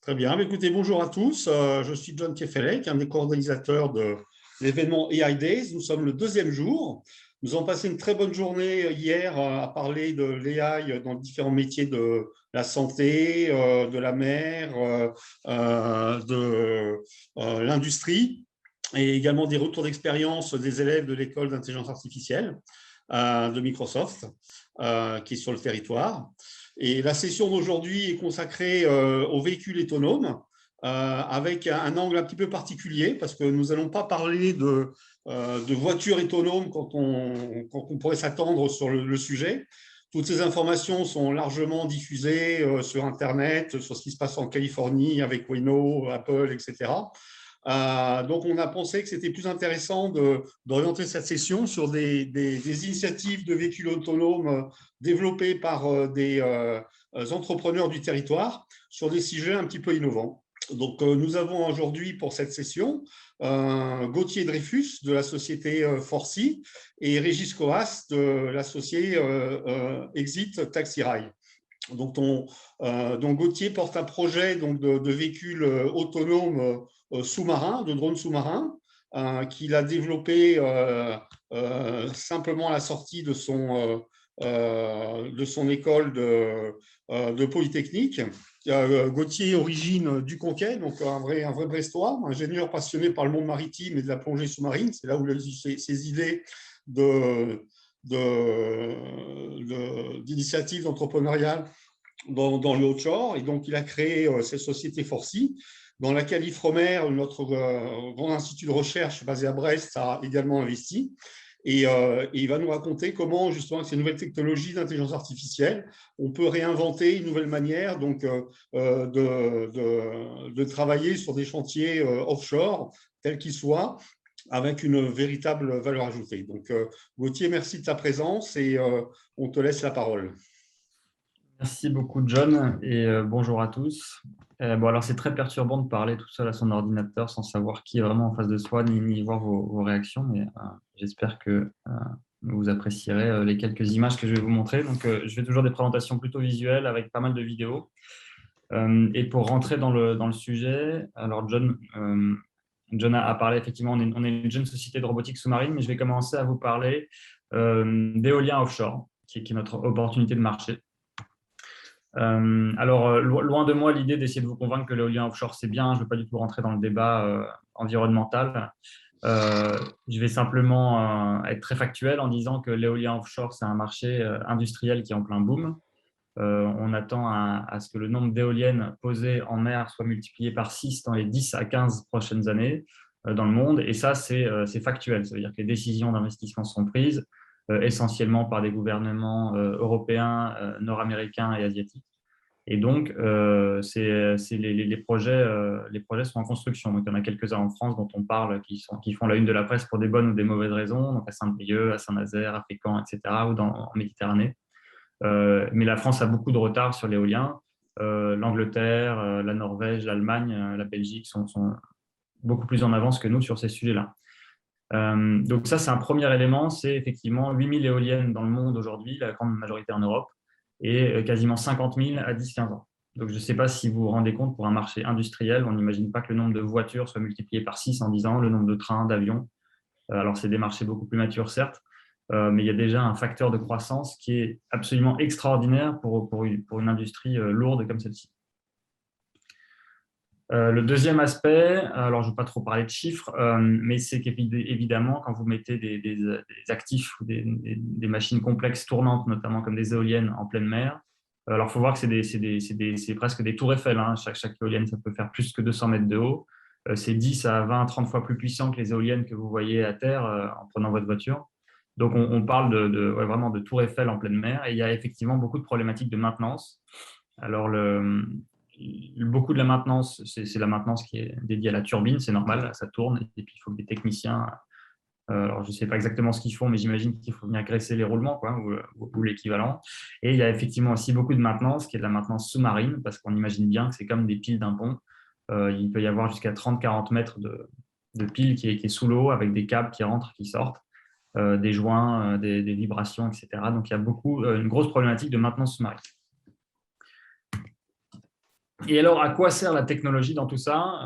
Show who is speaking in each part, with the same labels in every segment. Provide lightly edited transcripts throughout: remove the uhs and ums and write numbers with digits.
Speaker 1: Très bien. Écoutez, bonjour à tous. Je suis John Kefelec, un des coordonnateurs de l'événement AI Days. Nous sommes le deuxième jour. Nous avons passé une très bonne journée hier à parler de l'AI dans différents métiers de la santé, de la mer, de l'industrie et également des retours d'expérience des élèves de l'école d'intelligence artificielle de Microsoft qui est sur le territoire. Et la session d'aujourd'hui est consacrée aux véhicules autonomes avec un angle un petit peu particulier parce que nous n'allons pas parler de voitures autonomes quand on pourrait s'attendre sur le sujet. Toutes ces informations sont largement diffusées sur Internet, sur ce qui se passe en Californie avec Waymo, Apple, etc. Donc, on a pensé que c'était plus intéressant d'orienter cette session sur des initiatives de véhicules autonomes développées par des entrepreneurs du territoire sur des sujets un petit peu innovants. Donc, nous avons aujourd'hui pour cette session Gauthier Dreyfus de la société Forcy et Régis Coas de l'associé Exit Taxi Rail. Donc, Gauthier porte un projet de véhicules autonomes sous-marins, de drones sous-marins, qu'il a développé simplement à la sortie de son école de Polytechnique. Gauthier, origine du Conquet, donc un vrai Brestois, ingénieur passionné par le monde maritime et de la plongée sous-marine. C'est là où il a eu ses idées d'initiatives entrepreneuriales dans le offshore. Et donc, il a créé cette société Forcy, dans laquelle Ifremer, notre grand institut de recherche basé à Brest, a également investi. Et il va nous raconter comment, justement, avec ces nouvelles technologies d'intelligence artificielle, on peut réinventer une nouvelle manière de travailler sur des chantiers offshore, tels qu'ils soient, avec une véritable valeur ajoutée. Donc, Gauthier, merci de ta présence et on te laisse la parole.
Speaker 2: Merci beaucoup, John, et bonjour à tous. Alors, c'est très perturbant de parler tout seul à son ordinateur sans savoir qui est vraiment en face de soi, ni voir vos réactions, mais j'espère que vous apprécierez les quelques images que je vais vous montrer. Donc, je fais toujours des présentations plutôt visuelles avec pas mal de vidéos. Et pour rentrer dans le sujet, alors John a parlé, effectivement, on est une jeune société de robotique sous-marine, mais je vais commencer à vous parler d'éolien offshore, qui est notre opportunité de marché. Loin de moi l'idée d'essayer de vous convaincre que l'éolien offshore c'est bien, je ne veux pas du tout rentrer dans le débat environnemental. Je vais simplement être très factuel en disant que l'éolien offshore c'est un marché industriel qui est en plein boom. On attend à ce que le nombre d'éoliennes posées en mer soit multiplié par 6 dans les 10 à 15 prochaines années dans le monde, et ça c'est factuel, ça veut dire que les décisions d'investissement sont prises essentiellement par des gouvernements européens, nord-américains et asiatiques. Et donc, les projets sont en construction. Donc, il y en a quelques-uns en France dont on parle qui font la une de la presse pour des bonnes ou des mauvaises raisons, donc à Saint-Brieuc, à Saint-Nazaire, à Fécamp, etc., ou en Méditerranée. Mais la France a beaucoup de retard sur l'éolien. L'Angleterre, la Norvège, l'Allemagne, la Belgique sont beaucoup plus en avance que nous sur ces sujets-là. Donc ça, c'est un premier élément, c'est effectivement 8 000 éoliennes dans le monde aujourd'hui, la grande majorité en Europe, et quasiment 50 000 à 10-15 ans. Donc je ne sais pas si vous vous rendez compte, pour un marché industriel, on n'imagine pas que le nombre de voitures soit multiplié par 6 en 10 ans, le nombre de trains, d'avions. Alors c'est des marchés beaucoup plus matures, certes, mais il y a déjà un facteur de croissance qui est absolument extraordinaire pour une industrie lourde comme celle-ci. Le deuxième aspect, alors je ne vais pas trop parler de chiffres, mais c'est qu'évidemment, quand vous mettez des actifs ou des machines complexes tournantes, notamment comme des éoliennes en pleine mer, alors il faut voir que c'est presque des tours Eiffel. Hein. Chaque éolienne, ça peut faire plus que 200 mètres de haut. C'est 10 à 20, 30 fois plus puissant que les éoliennes que vous voyez à terre en prenant votre voiture. Donc on parle vraiment de tours Eiffel en pleine mer, et il y a effectivement beaucoup de problématiques de maintenance. Alors, beaucoup de la maintenance, c'est la maintenance qui est dédiée à la turbine, c'est normal, ça tourne, et puis il faut que des techniciens, alors je ne sais pas exactement ce qu'ils font, mais j'imagine qu'il faut venir graisser les roulements, quoi, ou l'équivalent. Et il y a effectivement aussi beaucoup de maintenance qui est de la maintenance sous-marine, parce qu'on imagine bien que c'est comme des piles d'un pont. Il peut y avoir jusqu'à 30-40 mètres de pile qui est sous l'eau, avec des câbles qui rentrent, qui sortent, des joints, des vibrations, etc. Donc il y a une grosse problématique de maintenance sous-marine. Et alors, à quoi sert la technologie dans tout ça?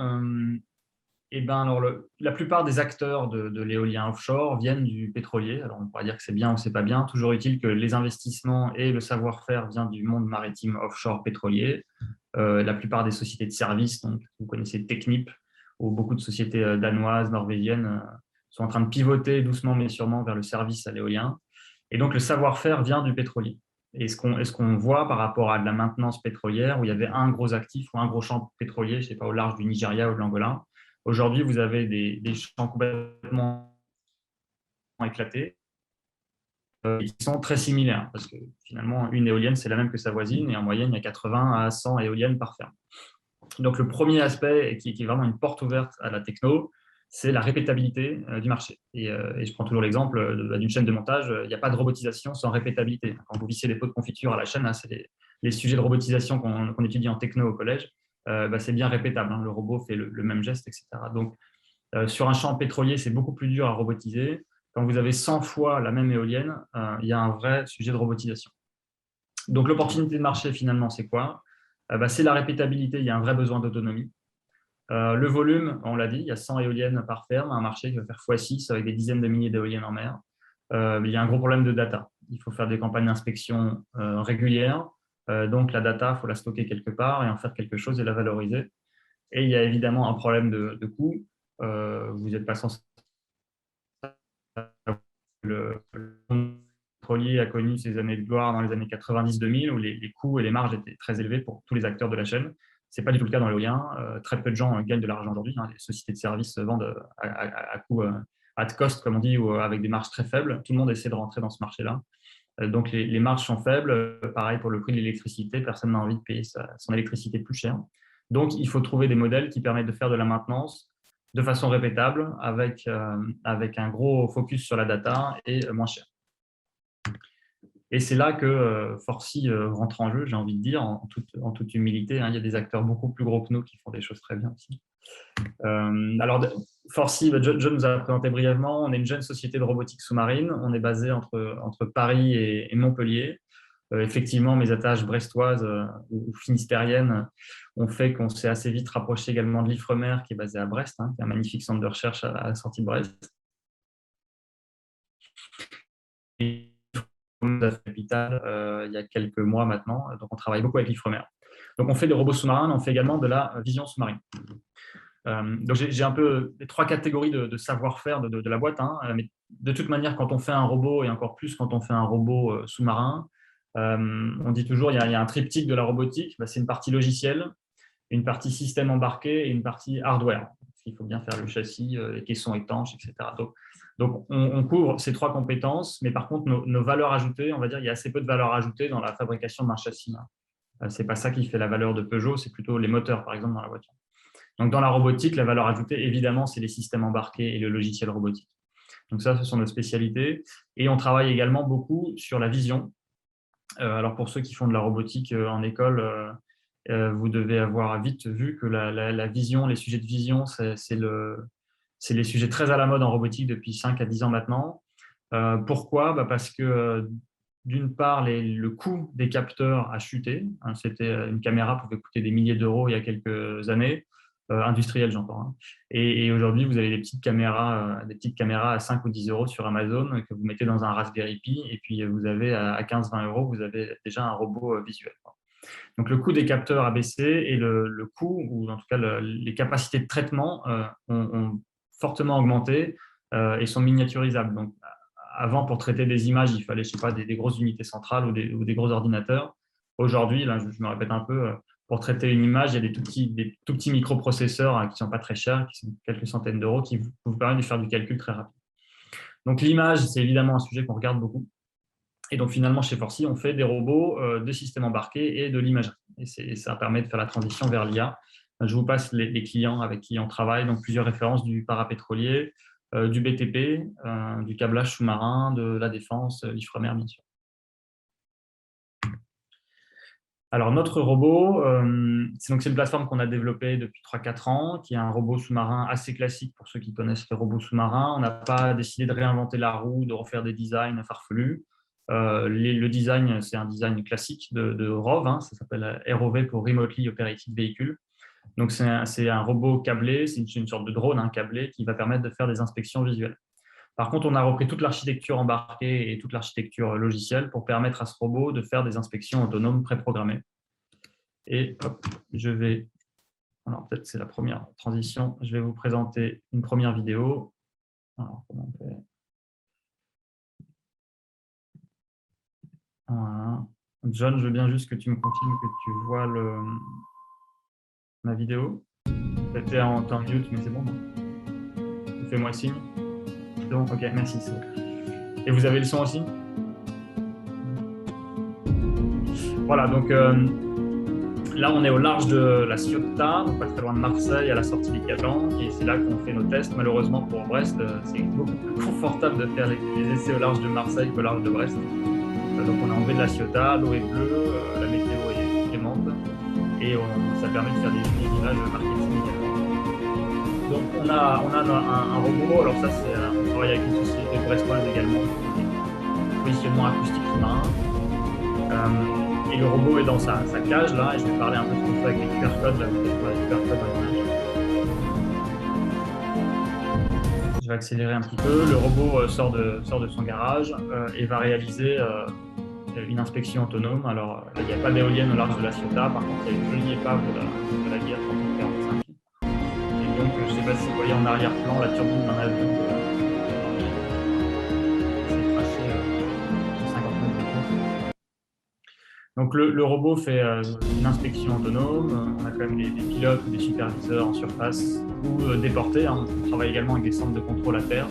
Speaker 2: Eh ben, alors, la plupart des acteurs de l'éolien offshore viennent du pétrolier. Alors, on pourrait dire que c'est bien ou c'est pas bien. Toujours est-il que les investissements et le savoir-faire viennent du monde maritime offshore pétrolier. La plupart des sociétés de services, donc vous connaissez Technip, ou beaucoup de sociétés danoises, norvégiennes, sont en train de pivoter doucement mais sûrement vers le service à l'éolien. Et donc, le savoir-faire vient du pétrolier. Et ce qu'on voit par rapport à de la maintenance pétrolière, où il y avait un gros actif ou un gros champ pétrolier, je ne sais pas, au large du Nigeria ou de l'Angola, aujourd'hui, vous avez des champs complètement éclatés qui sont très similaires, parce que finalement, une éolienne, c'est la même que sa voisine, et en moyenne, il y a 80 à 100 éoliennes par ferme. Donc, le premier aspect, qui est vraiment une porte ouverte à la techno, c'est la répétabilité du marché. Et je prends toujours l'exemple d'une chaîne de montage. Il n'y a pas de robotisation sans répétabilité. Quand vous vissez des pots de confiture à la chaîne, c'est les sujets de robotisation qu'on étudie en techno au collège. C'est bien répétable. Le robot fait le même geste, etc. Donc, sur un champ pétrolier, c'est beaucoup plus dur à robotiser. Quand vous avez 100 fois la même éolienne, il y a un vrai sujet de robotisation. Donc, l'opportunité de marché, finalement, c'est quoi? C'est la répétabilité. Il y a un vrai besoin d'autonomie. Le volume, on l'a dit, il y a 100 éoliennes par ferme, un marché qui va faire x6 avec des dizaines de milliers d'éoliennes en mer. Il y a un gros problème de data. Il faut faire des campagnes d'inspection régulières. Donc, la data, il faut la stocker quelque part et en faire quelque chose et la valoriser. Et il y a évidemment un problème de coût. Vous n'êtes pas censé. Le pétrolier a connu ses années de gloire dans les années 90-2000 où les coûts et les marges étaient très élevés pour tous les acteurs de la chaîne. Ce n'est pas du tout le cas dans l'éolien. Très peu de gens gagnent de l'argent aujourd'hui. Les sociétés de services vendent à coût at cost, comme on dit, ou avec des marges très faibles. Tout le monde essaie de rentrer dans ce marché-là. Donc, les marges sont faibles. Pareil pour le prix de l'électricité. Personne n'a envie de payer son électricité plus cher. Donc, il faut trouver des modèles qui permettent de faire de la maintenance de façon répétable avec un gros focus sur la data et moins cher. Et c'est là que Forsy rentre en jeu, j'ai envie de dire, en toute humilité. Il y a des acteurs beaucoup plus gros que nous qui font des choses très bien aussi. Alors, Forsy, John nous a présenté brièvement. On est une jeune société de robotique sous-marine. On est basé entre Paris et Montpellier. Effectivement, mes attaches brestoises ou finistériennes ont fait qu'on s'est assez vite rapproché également de l'Ifremer, qui est basé à Brest, qui est un magnifique centre de recherche à la sortie de Brest. Et Capital, il y a quelques mois maintenant, donc on travaille beaucoup avec l'Ifremer. Donc on fait des robots sous-marins, on fait également de la vision sous-marine. Donc j'ai un peu les trois catégories de savoir-faire de la boîte, mais de toute manière, quand on fait un robot, et encore plus quand on fait un robot sous-marin, on dit toujours il y a un triptyque de la robotique, c'est une partie logicielle, une partie système embarqué et une partie hardware. Il faut bien faire le châssis, les caissons étanches, etc. Donc on couvre ces trois compétences, mais par contre, nos valeurs ajoutées, on va dire, il y a assez peu de valeurs ajoutées dans la fabrication d'un châssis. Ce n'est pas ça qui fait la valeur de Peugeot, c'est plutôt les moteurs, par exemple, dans la voiture. Donc, dans la robotique, la valeur ajoutée, évidemment, c'est les systèmes embarqués et le logiciel robotique. Donc ça, ce sont nos spécialités. Et on travaille également beaucoup sur la vision. Alors, pour ceux qui font de la robotique en école, vous devez avoir vite vu que la vision, les sujets de vision, c'est les sujets très à la mode en robotique depuis 5 à 10 ans maintenant. Pourquoi? Parce que d'une part, le coût des capteurs a chuté. Une caméra pouvait coûter des milliers d'euros il y a quelques années, industrielles j'entends. Et aujourd'hui, vous avez des petites caméras à 5 ou 10 euros sur Amazon que vous mettez dans un Raspberry Pi et puis vous avez à 15-20 euros, vous avez déjà un robot visuel. Donc, le coût des capteurs a baissé et le coût, ou en tout cas les capacités de traitement ont fortement augmenté et sont miniaturisables. Donc, avant, pour traiter des images, il fallait, je sais pas, des grosses unités centrales ou des gros ordinateurs. Aujourd'hui, là, je me répète un peu, pour traiter une image, il y a des tout petits microprocesseurs qui ne sont pas très chers, qui sont quelques centaines d'euros, qui vous permettent de faire du calcul très rapide. Donc, l'image, c'est évidemment un sujet qu'on regarde beaucoup. Et donc, finalement, chez Forsy, on fait des robots, des systèmes embarqués et de l'imagerie. Et ça permet de faire la transition vers l'IA. Je vous passe les clients avec qui on travaille, donc plusieurs références du parapétrolier, du BTP, du câblage sous-marin, de la défense, l'Ifremer, bien sûr. Alors, notre robot, c'est une plateforme qu'on a développée depuis 3-4 ans, qui est un robot sous-marin assez classique pour ceux qui connaissent les robots sous-marins. On n'a pas décidé de réinventer la roue, de refaire des designs farfelus. Le design, c'est un design classique de ROV, hein, ça s'appelle ROV pour Remotely Operated Vehicle. Donc, c'est un robot câblé, c'est une sorte de drone câblé qui va permettre de faire des inspections visuelles. Par contre, on a repris toute l'architecture embarquée et toute l'architecture logicielle pour permettre à ce robot de faire des inspections autonomes préprogrammées. Et hop, alors peut-être c'est la première transition, je vais vous présenter une première vidéo. Alors, comment on fait? Voilà. John, je veux bien juste que tu me confirmes que tu vois ma vidéo. C'était en temps mute, mais c'est bon, non? Fais-moi signe. C'est bon, ok, merci. Et vous avez le son aussi? Voilà, donc là, on est au large de la Ciotat, donc pas très loin de Marseille, à la sortie des Calanques, et c'est là qu'on fait nos tests. Malheureusement pour Brest, c'est beaucoup plus confortable de faire les essais au large de Marseille qu'au large de Brest. Donc on a enlevé de la Ciotat, l'eau est bleue, la météo est clémente, et ça permet de faire des images marketing également. Donc on a un robot, alors ça on travaille avec une société brestoise également, positionnement acoustique sous-marin. Et le robot est dans sa cage là, et je vais parler un peu de ce qu'on fait avec les QR codes là, les QR codes dans l'image. Je vais accélérer un petit peu. Le robot sort de son garage et va réaliser une inspection autonome. Alors il n'y a pas d'éolienne au large de la Ciotat, par contre il y a une jolie épave de la guerre 3045. Et donc je ne sais pas si vous voyez en arrière-plan la turbine d'un avion. Donc le robot fait une inspection autonome, on a quand même des pilotes ou des superviseurs en surface ou déportés. Hein. On travaille également avec des centres de contrôle à terre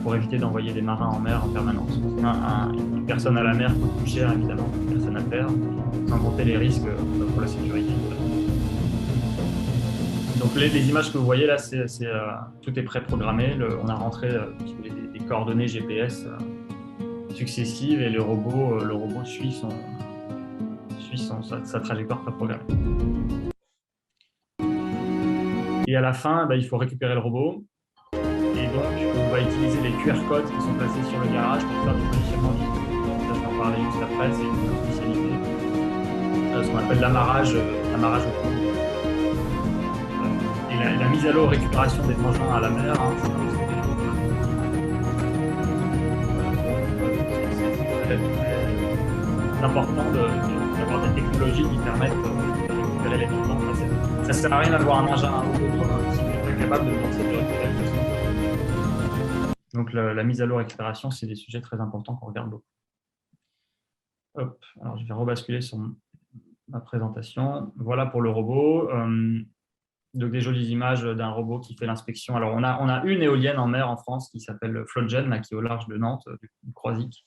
Speaker 2: pour éviter d'envoyer des marins en mer en permanence. Une personne à la mer coûte plus cher évidemment qu'une personne à terre, sans compter les risques pour la sécurité. Donc les images que vous voyez là, tout est préprogrammé. On a rentré des coordonnées GPS successives et le robot suit sa trajectoire préprogrammée. Et à la fin, il faut récupérer le robot. Et donc, on va utiliser les QR codes qui sont placés sur le garage pour faire du positionnement visuel. Ça, je vais en parler juste après, c'est une spécialité. Ce qu'on appelle l'amarrage au fond. Et la mise à l'eau, récupération des engins à la mer, hein, c'est important d'avoir des technologies qui permettent de récupérer les vêtements. Ça ne sert à rien d'avoir un engin autonome si on n'est pas capable de lancer de récupérer le vêtement. Donc la mise à l'eau récupération, c'est des sujets très importants qu'on regarde beaucoup. Hop, alors je vais rebasculer sur ma présentation. Voilà pour le robot. Donc des jolies images d'un robot qui fait l'inspection. Alors on a une éolienne en mer en France qui s'appelle Floatgen, qui est au large de Nantes, du Croisic.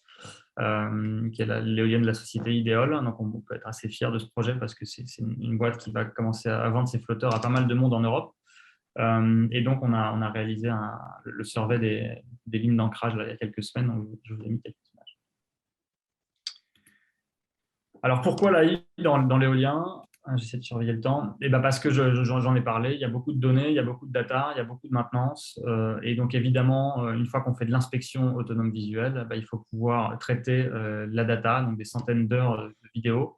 Speaker 2: Qui est l'éolienne de la société Ideol. Donc, on peut être assez fier de ce projet parce que c'est une boîte qui va commencer à vendre ses flotteurs à pas mal de monde en Europe. Et donc, on a réalisé le survey des lignes d'ancrage il y a quelques semaines. Donc, je vous ai mis quelques images. Alors, pourquoi l'AI dans l'éolien? J'essaie de surveiller le temps. Et parce que j'en ai parlé, il y a beaucoup de données, il y a beaucoup de data, il y a beaucoup de maintenance. Et donc, évidemment, une fois qu'on fait de l'inspection autonome visuelle, il faut pouvoir traiter la data, donc des centaines d'heures de vidéos,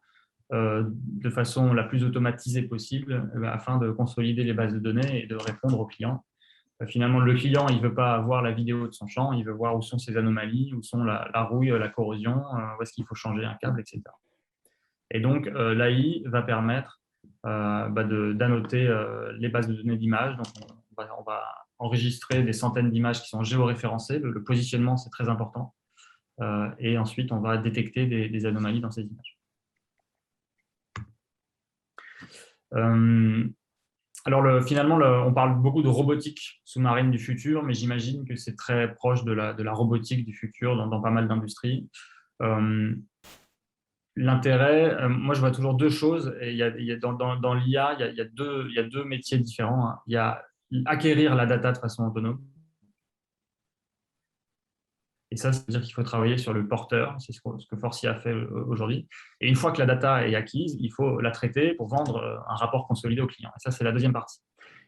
Speaker 2: de façon la plus automatisée possible, afin de consolider les bases de données et de répondre aux clients. Finalement, le client, il ne veut pas voir la vidéo de son champ, il veut voir où sont ses anomalies, où sont la rouille, la corrosion, où est-ce qu'il faut changer un câble, etc. Et donc, l'AI va permettre d'annoter les bases de données d'images. Donc, on va enregistrer des centaines d'images qui sont géoréférencées. Le positionnement, c'est très important. Et ensuite, on va détecter des anomalies dans ces images. Alors, finalement, on parle beaucoup de robotique sous-marine du futur, mais j'imagine que c'est très proche de la robotique du futur dans pas mal d'industries. L'intérêt, moi je vois toujours deux choses. Et dans l'IA, il y a deux métiers différents. Hein. Il y a acquérir la data de façon autonome. Et ça veut dire qu'il faut travailler sur le porteur. C'est ce que Forcia a fait aujourd'hui. Et une fois que la data est acquise, il faut la traiter pour vendre un rapport consolidé au client. Et ça, c'est la deuxième partie.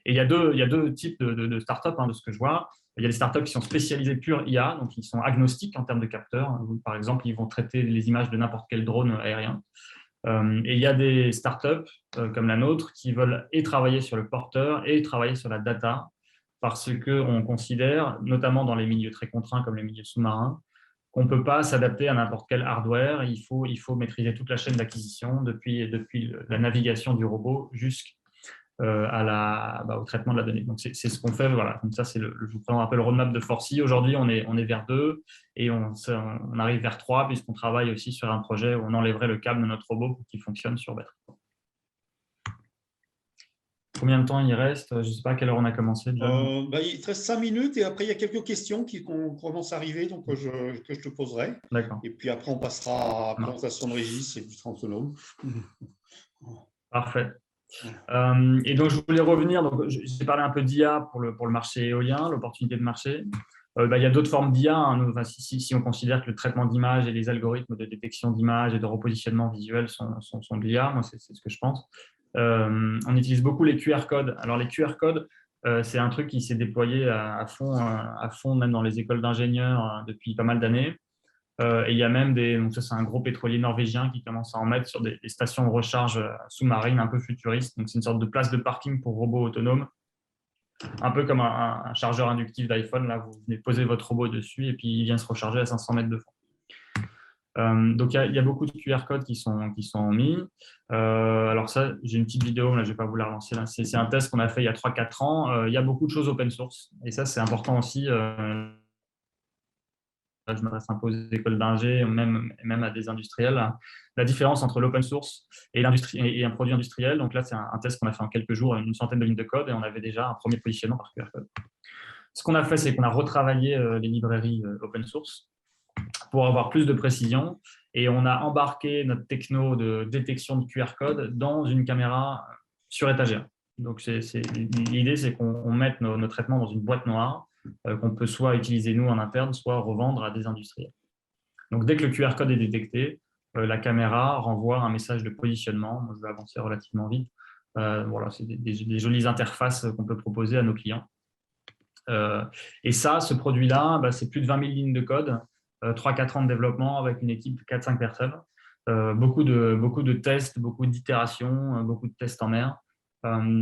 Speaker 2: Et il y a deux types de startups, de ce que je vois. Il y a des startups qui sont spécialisées pure IA, donc ils sont agnostiques en termes de capteurs. Par exemple, ils vont traiter les images de n'importe quel drone aérien. Et il y a des startups comme la nôtre qui veulent et travailler sur le porteur et travailler sur la data, parce qu'on considère, notamment dans les milieux très contraints comme les milieux sous-marins, qu'on ne peut pas s'adapter à n'importe quel hardware. Il faut maîtriser toute la chaîne d'acquisition, depuis la navigation du robot jusqu'à au traitement de la donnée. Donc, c'est ce qu'on fait. Voilà. Donc, ça, c'est je vous présente un peu le roadmap de Forcy. Aujourd'hui, on est vers 2 et on arrive vers 3 puisqu'on travaille aussi sur un projet où on enlèverait le câble de notre robot pour qu'il fonctionne sur batterie. Combien de temps il reste? Je ne sais pas à quelle heure on a commencé.
Speaker 1: Il te reste 5 minutes et après, il y a quelques questions qui commencent à arriver que je te poserai.
Speaker 2: D'accord.
Speaker 1: Et puis après, on passera à la présentation de Régis et du train autonome.
Speaker 2: Parfait. Et donc, je voulais revenir. J'ai parlé un peu d'IA pour le marché éolien, l'opportunité de marché. Il y a d'autres formes d'IA. Hein. Si on considère que le traitement d'image et les algorithmes de détection d'images et de repositionnement visuel sont de l'IA, moi, c'est ce que je pense. On utilise beaucoup les QR codes. Alors, les QR codes, c'est un truc qui s'est déployé à fond, même dans les écoles d'ingénieurs depuis pas mal d'années. Et il y a même donc ça, c'est un gros pétrolier norvégien qui commence à en mettre sur des stations de recharge sous-marines un peu futuristes. Donc, c'est une sorte de place de parking pour robots autonomes, un peu comme un chargeur inductif d'iPhone. Là, vous venez poser votre robot dessus et puis il vient se recharger à 500 mètres de fond. Donc, il y a beaucoup de QR codes qui sont mis. Alors ça, j'ai une petite vidéo, là, je ne vais pas vous la relancer. C'est un test qu'on a fait il y a 3-4 ans. Il y a beaucoup de choses open source. Et ça, c'est important aussi. Je m'adresse un peu aux écoles d'ingé, même à des industriels. La différence entre l'open source et un produit industriel. Donc là, c'est un test qu'on a fait en quelques jours, une centaine de lignes de code, et on avait déjà un premier positionnement par QR code. Ce qu'on a fait, c'est qu'on a retravaillé les librairies open source pour avoir plus de précision, et on a embarqué notre techno de détection de QR code dans une caméra sur étagère. Donc l'idée, c'est qu'on mette nos traitements dans une boîte noire qu'on peut soit utiliser nous en interne, soit revendre à des industriels. Donc dès que le QR code est détecté, la caméra renvoie un message de positionnement. Moi, je vais avancer relativement vite. Voilà, c'est des jolies interfaces qu'on peut proposer à nos clients. Et ça, ce produit-là, c'est plus de 20 000 lignes de code, 3-4 ans de développement avec une équipe de 4-5 personnes, beaucoup de tests, beaucoup d'itérations, beaucoup de tests en mer.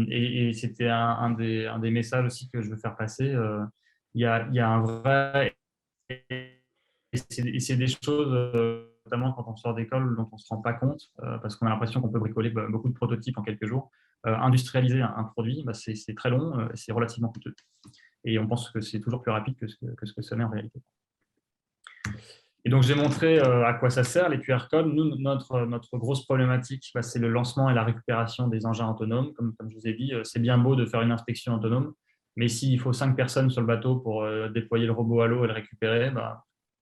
Speaker 2: Et c'était un des messages aussi que je veux faire passer. Il y a un vrai… Et c'est des choses, notamment quand on sort d'école, dont on ne se rend pas compte, parce qu'on a l'impression qu'on peut bricoler beaucoup de prototypes en quelques jours. Industrialiser un produit, c'est très long, c'est relativement coûteux. Et on pense que c'est toujours plus rapide que ce que ça l'est en réalité. Et donc, j'ai montré à quoi ça sert, les QR codes. Nous, notre grosse problématique, c'est le lancement et la récupération des engins autonomes. Comme je vous ai dit, c'est bien beau de faire une inspection autonome, mais s'il faut 5 personnes sur le bateau pour déployer le robot à l'eau et le récupérer,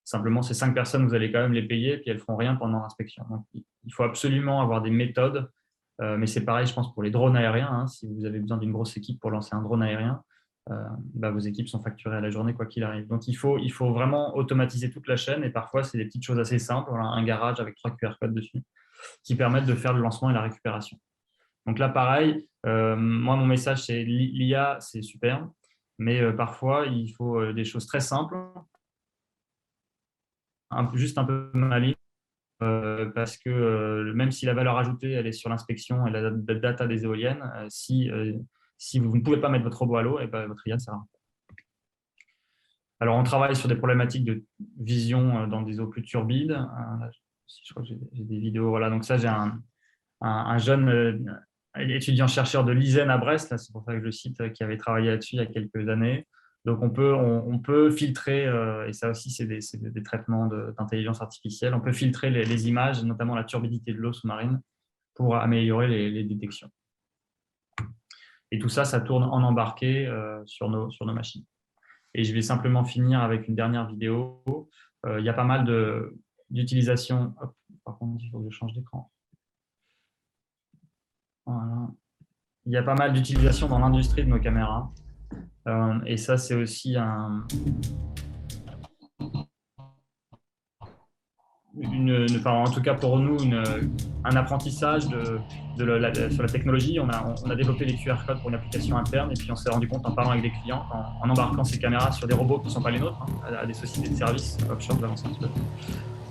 Speaker 2: simplement, ces 5 personnes, vous allez quand même les payer, puis elles ne feront rien pendant l'inspection. Donc, il faut absolument avoir des méthodes, mais c'est pareil, je pense, pour les drones aériens. Hein. Si vous avez besoin d'une grosse équipe pour lancer un drone aérien, vos équipes sont facturées à la journée, quoi qu'il arrive. Donc, il faut vraiment automatiser toute la chaîne, et parfois, c'est des petites choses assez simples, voilà, un garage avec 3 QR codes dessus, qui permettent de faire le lancement et la récupération. Donc là, pareil, moi, mon message, c'est l'IA, c'est super, mais parfois, il faut des choses très simples, juste un peu maligne, parce que même si la valeur ajoutée, elle est sur l'inspection et la data des éoliennes, si vous ne pouvez pas mettre votre robot à l'eau, votre IA ne sert à rien. Alors, on travaille sur des problématiques de vision dans des eaux plus turbides. Je crois que j'ai des vidéos. Voilà. Donc ça, j'ai un jeune étudiant-chercheur de l'ISEN à Brest, c'est pour ça que je le cite, qui avait travaillé là-dessus il y a quelques années. Donc, on peut filtrer, et ça aussi, c'est des traitements d'intelligence artificielle, on peut filtrer les images, notamment la turbidité de l'eau sous-marine, pour améliorer les détections. Et tout ça, ça tourne en embarqué sur nos machines. Et je vais simplement finir avec une dernière vidéo. Il y a pas mal d'utilisation. Par contre, il faut que je change d'écran. Voilà. Il y a pas mal d'utilisation dans l'industrie de nos caméras. Et ça, c'est aussi un… en tout cas pour nous, un apprentissage sur la technologie. On a développé les QR codes pour une application interne et puis on s'est rendu compte en parlant avec des clients, en embarquant ces caméras sur des robots qui ne sont pas les nôtres, hein, à des sociétés de services offshore,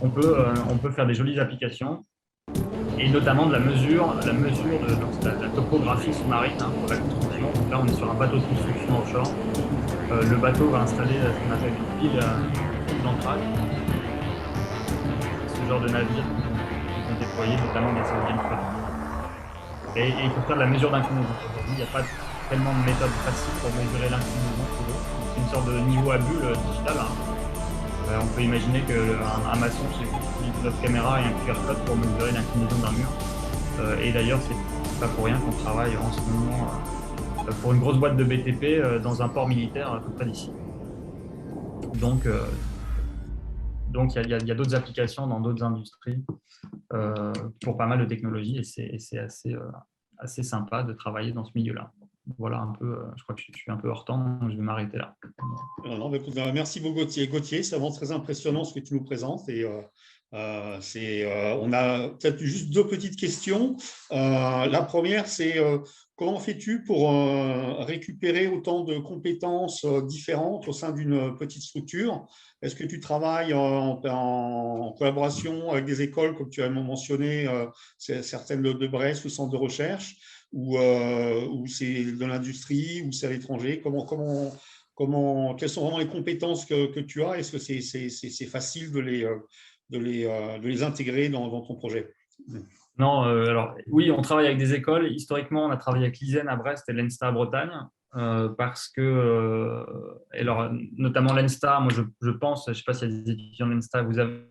Speaker 2: on peut faire des jolies applications et notamment de la mesure de la topographie sous-marine, hein, pour la construction. Donc là, on est sur un bateau de construction offshore. Le bateau va installer ce qu'on appelle une pile d'ancrage. Ce genre de navires qui sont déployés, notamment dans les éoliennes flottantes. Et il faut faire de la mesure d'inclinaison. Aujourd'hui, il n'y a pas tellement de méthodes faciles pour mesurer l'inclinaison sous l'eau. C'est une sorte de niveau à bulle digital. Hein. On peut imaginer qu'un maçon utilise notre caméra et un QR code pour mesurer l'inclinaison d'un mur. Et d'ailleurs, c'est pas pour rien qu'on travaille en ce moment pour une grosse boîte de BTP dans un port militaire tout près d'ici. Donc, il y a d'autres applications dans d'autres industries pour pas mal de technologies et c'est assez sympa de travailler dans ce milieu-là. Voilà un peu, je crois que je suis un peu hors temps, donc je vais m'arrêter là.
Speaker 1: Non, écoute, merci beaucoup Gauthier, c'est vraiment très impressionnant ce que tu nous présentes et on a peut-être juste deux petites questions. La première, c'est comment fais-tu pour récupérer autant de compétences différentes au sein d'une petite structure? Est-ce que tu travailles en collaboration avec des écoles, comme tu as mentionné, certaines de Brest ou centres de recherche, ou c'est de l'industrie, ou c'est à l'étranger? Quelles sont vraiment les compétences que tu as? Est-ce que c'est facile de les intégrer dans ton projet?
Speaker 2: Non, alors oui, on travaille avec des écoles. Historiquement, on a travaillé avec l'ISEN à Brest et l'ENSTA à Bretagne, parce que, alors, notamment l'ENSTA, moi je pense, je ne sais pas s'il y a des étudiants de l'ENSTA, vous avez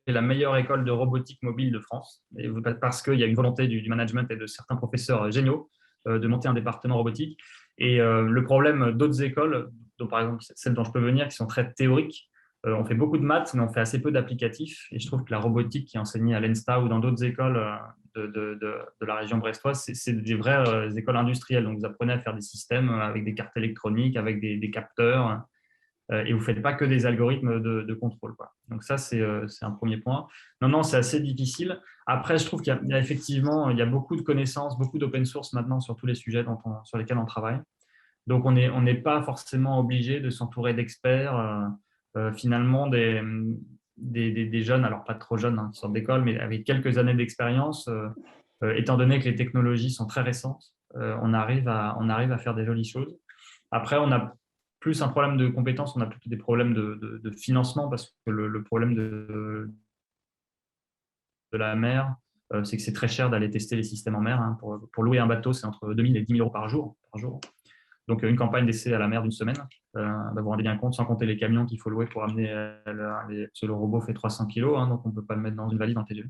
Speaker 2: la meilleure école de robotique mobile de France, et parce qu'il y a une volonté du management et de certains professeurs géniaux de monter un département robotique. Et le problème d'autres écoles, dont par exemple celles dont je peux venir, qui sont très théoriques, on fait beaucoup de maths, mais on fait assez peu d'applicatifs. Et je trouve que la robotique qui est enseignée à l'ENSTA ou dans d'autres écoles de la région brestoise, c'est des vraies écoles industrielles. Donc, vous apprenez à faire des systèmes avec des cartes électroniques, avec des capteurs, et vous ne faites pas que des algorithmes de contrôle, quoi. Donc, ça, c'est un premier point. Non, c'est assez difficile. Après, je trouve qu'il y a effectivement beaucoup de connaissances, beaucoup d'open source maintenant sur tous les sujets sur lesquels on travaille. Donc, on n'est pas forcément obligé de s'entourer d'experts. Finalement, des jeunes, alors pas trop jeunes, qui sortent d'école, mais avec quelques années d'expérience, étant donné que les technologies sont très récentes, on arrive à faire des jolies choses. Après, on a plus un problème de compétences, on a plutôt des problèmes de financement, parce que le problème de la mer, c'est que c'est très cher d'aller tester les systèmes en mer. Hein. Pour louer un bateau, c'est entre 2 000 et 10 000 euros par jour. Donc, une campagne d'essai à la mer d'une semaine, vous vous rendez bien compte, sans compter les camions qu'il faut louer pour amener le robot fait 300 kilos, hein, donc on ne peut pas le mettre dans une valise dans le TGV.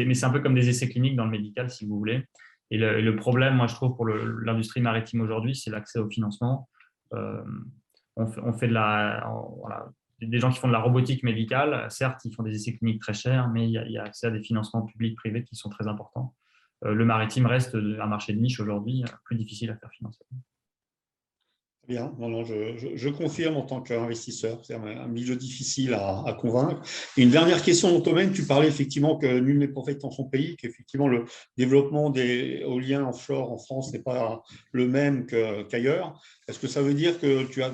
Speaker 2: Mais c'est un peu comme des essais cliniques dans le médical, si vous voulez. Et le problème, moi, je trouve, pour l'industrie maritime aujourd'hui, c'est l'accès au financement. On fait des gens qui font de la robotique médicale. Certes, ils font des essais cliniques très chers, mais il y a accès à des financements publics, privés qui sont très importants. Le maritime reste un marché de niche aujourd'hui, plus difficile à faire financer.
Speaker 1: Bien, non, je confirme en tant qu'investisseur, c'est un milieu difficile à convaincre. Et une dernière question dans ton domaine, tu parlais effectivement que nul n'est prophète dans son pays, qu'effectivement le développement des éoliens offshore en France n'est pas le même qu'ailleurs. Est-ce que ça veut dire que tu as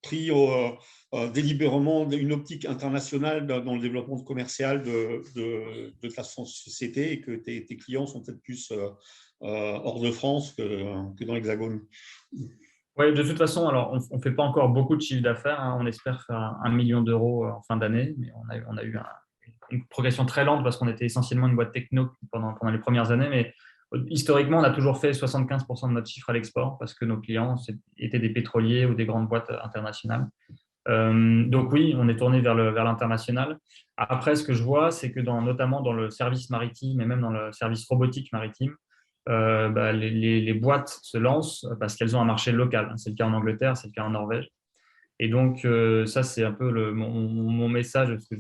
Speaker 1: pris délibérément une optique internationale dans le développement commercial de ta société et que tes clients sont peut-être plus hors de France que dans l'Hexagone?
Speaker 2: Oui, de toute façon, alors on ne fait pas encore beaucoup de chiffre d'affaires. Hein. On espère faire 1 million d'euros en fin d'année, mais on a eu une progression très lente parce qu'on était essentiellement une boîte techno pendant les premières années. Mais historiquement, on a toujours fait 75% de notre chiffre à l'export parce que nos clients étaient des pétroliers ou des grandes boîtes internationales. Donc oui, on est tourné vers l'international. Après, ce que je vois, c'est que notamment dans le service maritime et même dans le service robotique maritime, les boîtes se lancent parce qu'elles ont un marché local. C'est le cas en Angleterre, c'est le cas en Norvège. Et donc, ça, c'est un peu mon message. Parce que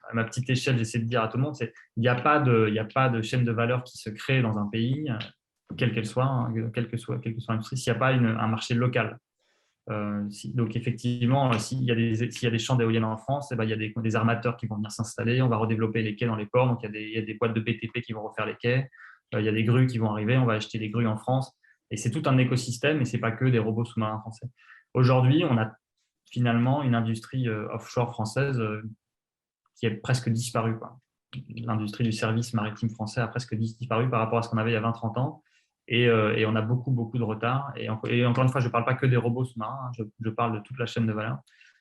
Speaker 2: à ma petite échelle, j'essaie de dire à tout le monde, il n'y a pas de chaîne de valeur qui se crée dans un pays, quelle qu'elle soit, hein, quelle que soit l'industrie, s'il n'y a pas un marché local. Donc, effectivement, s'il y a des champs d'éoliennes en France, eh ben, il y a des armateurs qui vont venir s'installer. On va redévelopper les quais dans les ports. Donc, il y a des boîtes de BTP qui vont refaire les quais. Il y a des grues qui vont arriver. On va acheter des grues en France. Et c'est tout un écosystème et ce n'est pas que des robots sous-marins français. Aujourd'hui, on a finalement une industrie offshore française qui est presque disparue, quoi. L'industrie du service maritime français a presque disparu par rapport à ce qu'on avait il y a 20-30 ans. Et on a beaucoup, beaucoup de retard. Et encore une fois, je ne parle pas que des robots sous-marins, hein, je parle de toute la chaîne de valeur.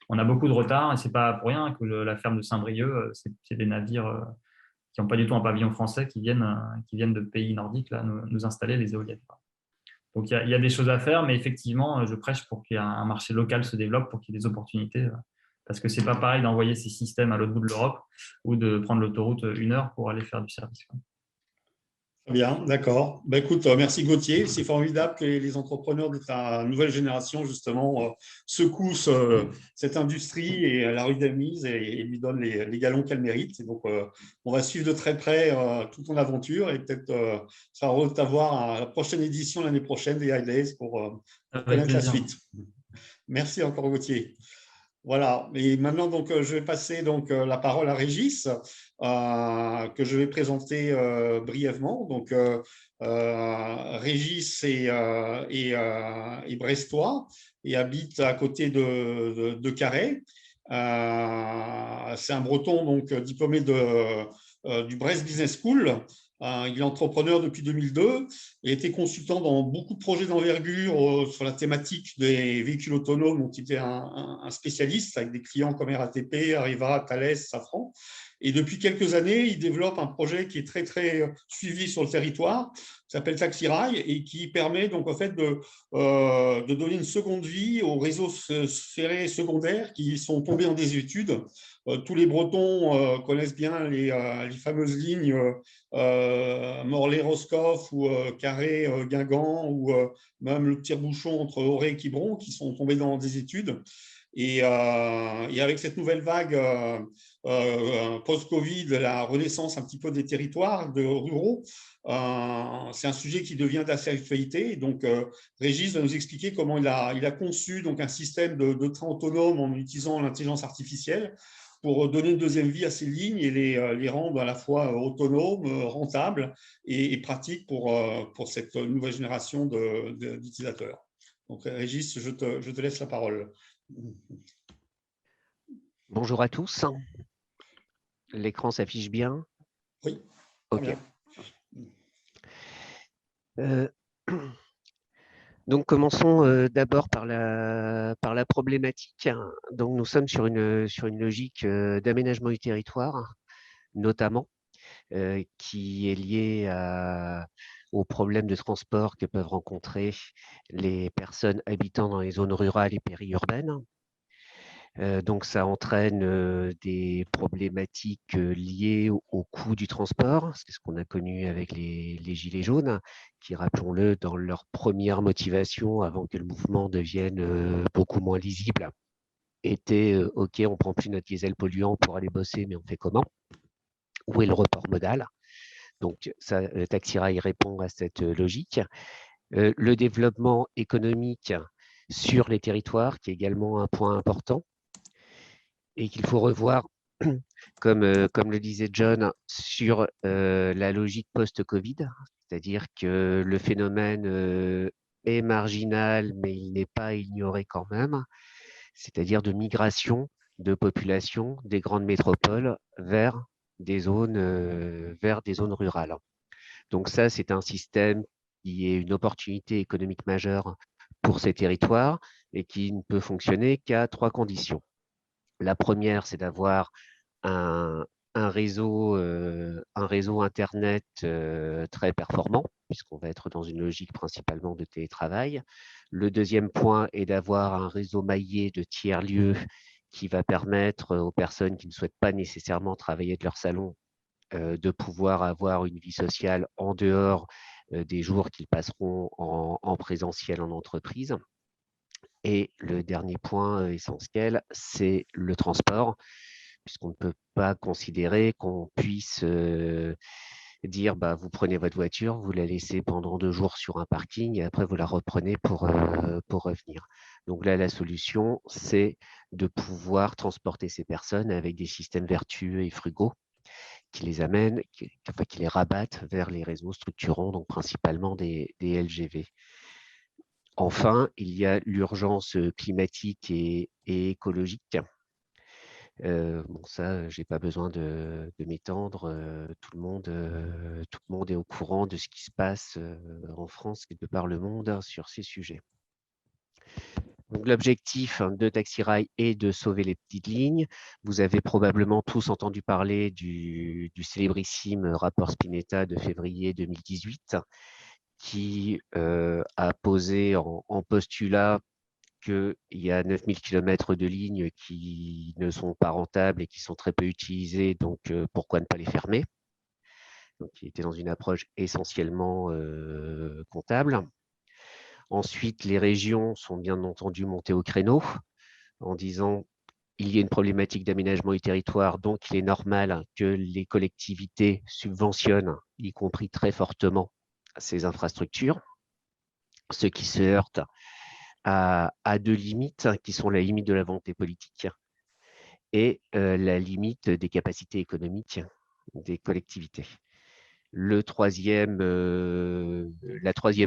Speaker 2: On a beaucoup de retard et ce n'est pas pour rien que la ferme de Saint-Brieuc, c'est des navires qui n'ont pas du tout un pavillon français qui viennent de pays nordiques là, nous installer les éoliennes. Donc, il y a des choses à faire, mais effectivement, je prêche pour qu'il y ait un marché local se développe, pour qu'il y ait des opportunités. Parce que ce n'est pas pareil d'envoyer ces systèmes à l'autre bout de l'Europe ou de prendre l'autoroute 1 heure pour aller faire du service.
Speaker 1: Très bien, d'accord. Ben, écoute, merci Gauthier. C'est formidable que les entrepreneurs de ta nouvelle génération, justement, secouent cette industrie et la redynamisent et lui donnent les galons qu'elle mérite. Et donc, on va suivre de très près toute ton aventure et peut-être ça sera heureux de t'avoir à la prochaine édition l'année prochaine des High Days pour
Speaker 2: Avec
Speaker 1: connaître la
Speaker 2: plaisir.
Speaker 1: suite. Merci encore Gauthier. Voilà, et maintenant donc, je vais passer donc, la parole à Régis, que je vais présenter brièvement. Donc, Régis est brestois et habite à côté de Carhaix. C'est un Breton donc, diplômé du Brest Business School. Il est entrepreneur depuis 2002 et était consultant dans beaucoup de projets d'envergure sur la thématique des véhicules autonomes dont il était un spécialiste avec des clients comme RATP, Arriva, Thales, Safran. Et depuis quelques années, il développe un projet qui est très, très suivi sur le territoire, qui s'appelle TaxiRail et qui permet donc en fait de donner une seconde vie aux réseaux ferrés secondaires qui sont tombés en désuétude. Tous les Bretons connaissent bien les fameuses lignes Morlaix-Roscoff ou Carré-Guingamp ou même le tire-bouchon entre Auray et Quiberon qui sont tombés dans des études. Et avec cette nouvelle vague post-Covid, la renaissance un petit peu des territoires ruraux, c'est un sujet qui devient d'assez actualité. Donc, Régis va nous expliquer comment il a conçu donc, un système de train autonome en utilisant l'intelligence artificielle pour donner une deuxième vie à ces lignes et les rendre à la fois autonomes, rentables et pratiques pour cette nouvelle génération d'utilisateurs. Donc, Régis, je te laisse la parole.
Speaker 3: Bonjour à tous. L'écran s'affiche bien?
Speaker 1: Oui.
Speaker 3: Ok. Donc, commençons d'abord par la problématique. Donc, nous sommes sur une logique d'aménagement du territoire, notamment, qui est liée aux problèmes de transport que peuvent rencontrer les personnes habitant dans les zones rurales et périurbaines. Donc, ça entraîne des problématiques liées au coût du transport. C'est ce qu'on a connu avec les Gilets jaunes, qui, rappelons-le, dans leur première motivation, avant que le mouvement devienne beaucoup moins lisible, était « OK, on ne prend plus notre diesel polluant pour aller bosser, mais on fait comment ?» Où est le report modal? Donc, TaxiRail répond à cette logique. Le développement économique sur les territoires, qui est également un point important, et qu'il faut revoir, comme le disait John, sur la logique post-Covid, c'est-à-dire que le phénomène est marginal, mais il n'est pas ignoré quand même, c'est-à-dire de migration de population des grandes métropoles vers des zones rurales. Donc ça, c'est un système qui est une opportunité économique majeure pour ces territoires et qui ne peut fonctionner qu'à 3 conditions. La première, c'est d'avoir un réseau Internet très performant, puisqu'on va être dans une logique principalement de télétravail. Le deuxième point est d'avoir un réseau maillé de tiers-lieux qui va permettre aux personnes qui ne souhaitent pas nécessairement travailler de leur salon de pouvoir avoir une vie sociale en dehors des jours qu'ils passeront en présentiel en entreprise. Et le dernier point essentiel, c'est le transport, puisqu'on ne peut pas considérer qu'on puisse dire vous prenez votre voiture, vous la laissez pendant 2 jours sur un parking et après vous la reprenez pour revenir. Donc là, la solution, c'est de pouvoir transporter ces personnes avec des systèmes vertueux et frugaux qui les amènent, qui les rabattent vers les réseaux structurants, donc principalement des LGV. Enfin, il y a l'urgence climatique et écologique. Bon, ça, j'ai pas besoin de m'étendre. Tout le monde est au courant de ce qui se passe en France et de par le monde sur ces sujets. Donc, l'objectif de Taxi Rail est de sauver les petites lignes. Vous avez probablement tous entendu parler du célébrissime rapport Spinetta de février 2018 qui a posé en postulat qu'il y a 9000 km de lignes qui ne sont pas rentables et qui sont très peu utilisées, donc pourquoi ne pas les fermer? Donc, il était dans une approche essentiellement comptable. Ensuite, les régions sont bien entendu montées au créneau en disant il y a une problématique d'aménagement du territoire, donc il est normal que les collectivités subventionnent, y compris très fortement, ces infrastructures, ce qui se heurte à 2 limites qui sont la limite de la volonté politique et la limite des capacités économiques des collectivités. La troisième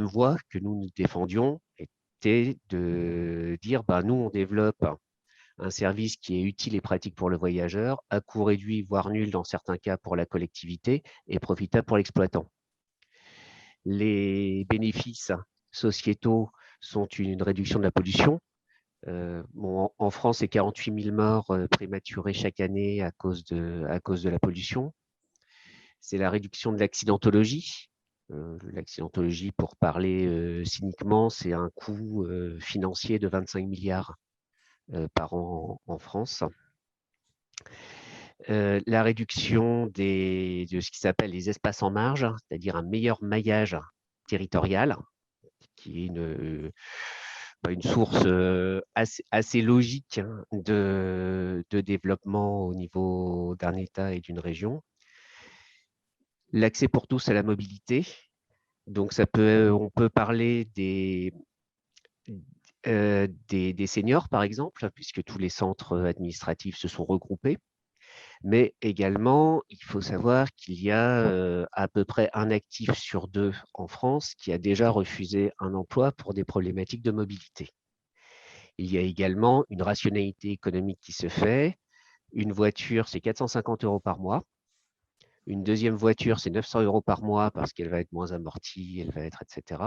Speaker 3: voie que nous défendions était de dire nous, on développe un service qui est utile et pratique pour le voyageur, à coût réduit, voire nul dans certains cas pour la collectivité et profitable pour l'exploitant. Les bénéfices sociétaux sont une réduction de la pollution. En France, c'est 48 000 morts prématurés chaque année à cause de la pollution. C'est la réduction de l'accidentologie. L'accidentologie, pour parler cyniquement, c'est un coût financier de 25 milliards par an en France. La réduction de ce qui s'appelle les espaces en marge, c'est-à-dire un meilleur maillage territorial, qui est une source assez logique de développement au niveau d'un État et d'une région. L'accès pour tous à la mobilité. Donc, on peut parler des seniors, par exemple, puisque tous les centres administratifs se sont regroupés. Mais également, il faut savoir qu'il y a à peu près un actif sur 2 en France qui a déjà refusé un emploi pour des problématiques de mobilité. Il y a également une rationalité économique qui se fait. Une voiture, c'est 450 € par mois. Une deuxième voiture, c'est 900 € par mois parce qu'elle va être moins amortie, elle va être, etc.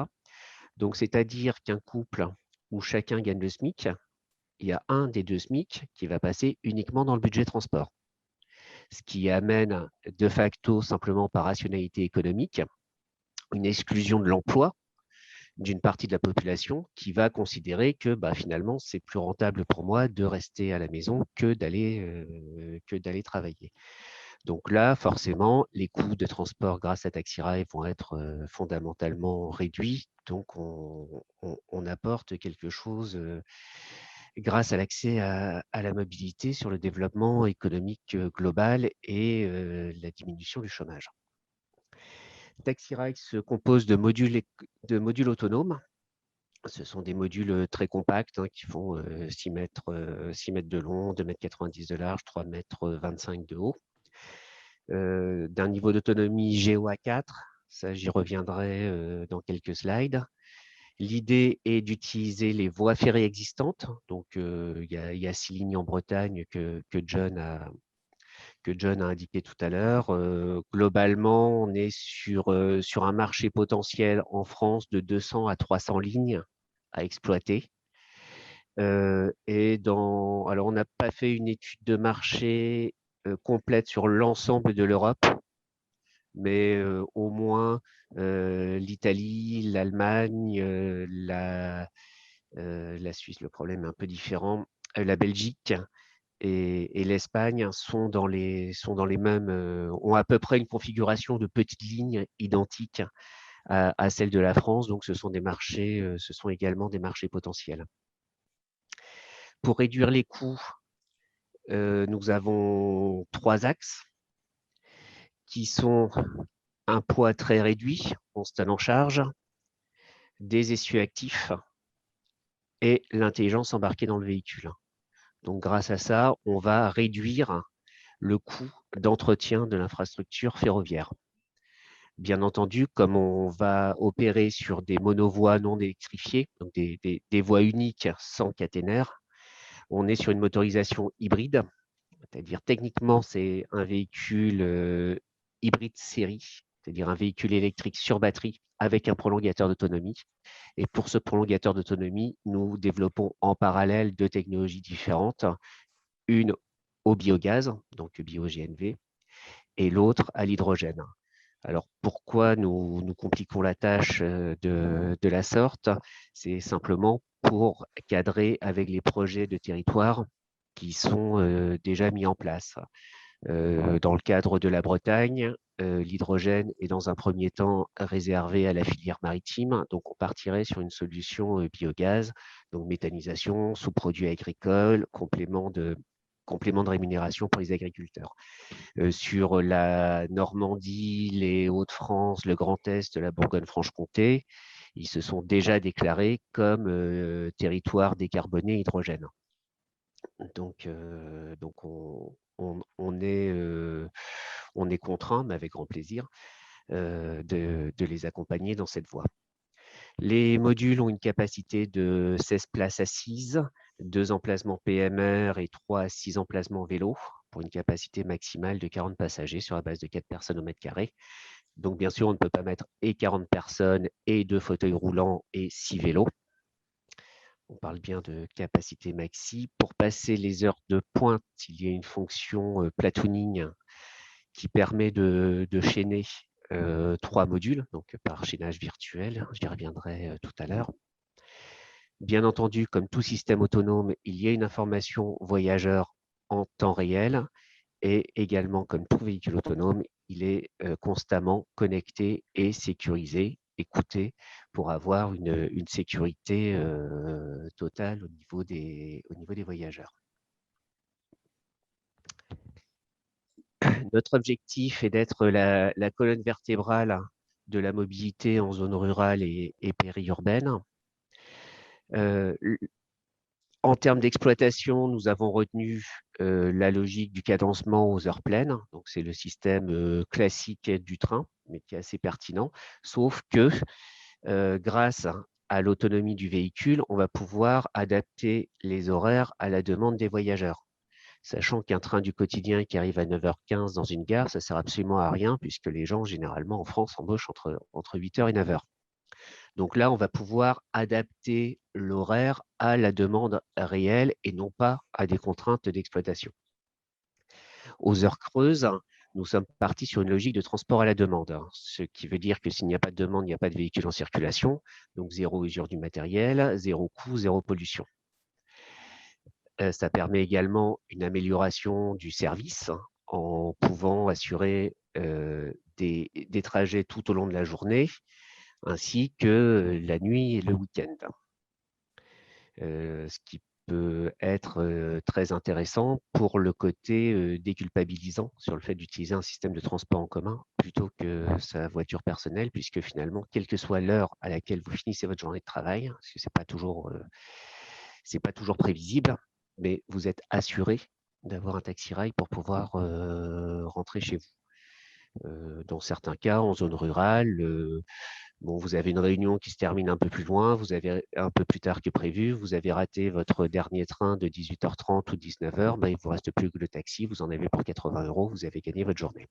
Speaker 3: Donc, c'est-à-dire qu'un couple où chacun gagne le SMIC, il y a un des 2 SMIC qui va passer uniquement dans le budget transport. Ce qui amène de facto, simplement par rationalité économique, une exclusion de l'emploi d'une partie de la population qui va considérer que finalement, c'est plus rentable pour moi de rester à la maison que d'aller travailler. Donc là, forcément, les coûts de transport grâce à Taxi Rail vont être fondamentalement réduits. Donc, on apporte quelque chose grâce à l'accès à la mobilité sur le développement économique global et la diminution du chômage. Taxi Rail se compose de modules autonomes. Ce sont des modules très compacts qui font 6 mètres de long, 2,90 m de large, 3,25 m de haut. D'un niveau d'autonomie GOA4, ça j'y reviendrai dans quelques slides. L'idée est d'utiliser les voies ferrées existantes. Donc, il y a 6 lignes en Bretagne que John a indiqué tout à l'heure. Globalement, on est sur un marché potentiel en France de 200 à 300 lignes à exploiter. Alors, on n'a pas fait une étude de marché complète sur l'ensemble de l'Europe, mais au moins l'Italie, l'Allemagne, la Suisse, le problème est un peu différent, la Belgique et l'Espagne sont dans les mêmes, ont à peu près une configuration de petites lignes identiques à celle de la France. Donc, ce sont également des marchés potentiels. Pour réduire les coûts, nous avons 3 axes qui sont un poids très réduit, constant en charge, des essieux actifs et l'intelligence embarquée dans le véhicule. Donc, grâce à ça, on va réduire le coût d'entretien de l'infrastructure ferroviaire. Bien entendu, comme on va opérer sur des monovoies non électrifiées, donc des voies uniques sans caténaire, on est sur une motorisation hybride, c'est-à-dire techniquement, c'est un véhicule hybride série, c'est-à-dire un véhicule électrique sur batterie avec un prolongateur d'autonomie. Et pour ce prolongateur d'autonomie, nous développons en parallèle deux technologies différentes, une au biogaz, donc bio-GNV, et l'autre à l'hydrogène. Alors, pourquoi nous compliquons la tâche de la sorte? C'est simplement pour cadrer avec les projets de territoire qui sont déjà mis en place. Dans le cadre de la Bretagne, l'hydrogène est dans un premier temps réservé à la filière maritime. Donc, on partirait sur une solution biogaz, donc méthanisation, sous-produits agricoles, complément de rémunération pour les agriculteurs. Sur la Normandie, les Hauts-de-France, le Grand Est, la Bourgogne-Franche-Comté, ils se sont déjà déclarés comme territoire décarboné hydrogène. Donc on est contraint, mais avec grand plaisir, de les accompagner dans cette voie. Les modules ont une capacité de 16 places assises, 2 emplacements PMR et 3 à 6 emplacements vélo, pour une capacité maximale de 40 passagers sur la base de 4 personnes au mètre carré. Donc, bien sûr, on ne peut pas mettre et 40 personnes et 2 fauteuils roulants et 6 vélos. On parle bien de capacité maxi. Pour passer les heures de pointe, il y a une fonction platooning qui permet de chaîner 3 modules, donc par chaînage virtuel. J'y reviendrai tout à l'heure. Bien entendu, comme tout système autonome, il y a une information voyageur en temps réel et également, comme tout véhicule autonome, il est constamment connecté et sécurisé, écouté pour avoir une sécurité totale au niveau des voyageurs. Notre objectif est d'être la colonne vertébrale de la mobilité en zone rurale et périurbaine. En termes d'exploitation, nous avons retenu la logique du cadencement aux heures pleines. Donc, c'est le système classique du train, mais qui est assez pertinent. Sauf que grâce à l'autonomie du véhicule, on va pouvoir adapter les horaires à la demande des voyageurs. Sachant qu'un train du quotidien qui arrive à 9h15 dans une gare, ça ne sert absolument à rien puisque les gens, généralement en France, embauchent entre 8h et 9h. Donc là, on va pouvoir adapter l'horaire à la demande réelle et non pas à des contraintes d'exploitation. Aux heures creuses, nous sommes partis sur une logique de transport à la demande, ce qui veut dire que s'il n'y a pas de demande, il n'y a pas de véhicule en circulation, donc zéro usure du matériel, zéro coût, zéro pollution. Ça permet également une amélioration du service en pouvant assurer des trajets tout au long de la journée, ainsi que la nuit et le week-end. Ce qui peut être très intéressant pour le côté déculpabilisant sur le fait d'utiliser un système de transport en commun plutôt que sa voiture personnelle, puisque finalement, quelle que soit l'heure à laquelle vous finissez votre journée de travail, parce que c'est pas toujours prévisible, mais vous êtes assuré d'avoir un taxi-rail pour pouvoir rentrer chez vous. Dans certains cas, en zone rurale, bon, vous avez une réunion qui se termine un peu plus loin, vous avez un peu plus tard que prévu, vous avez raté votre dernier train de 18h30 ou 19h, ben, il ne vous reste plus que le taxi, vous en avez pour 80 €, vous avez gagné votre journée.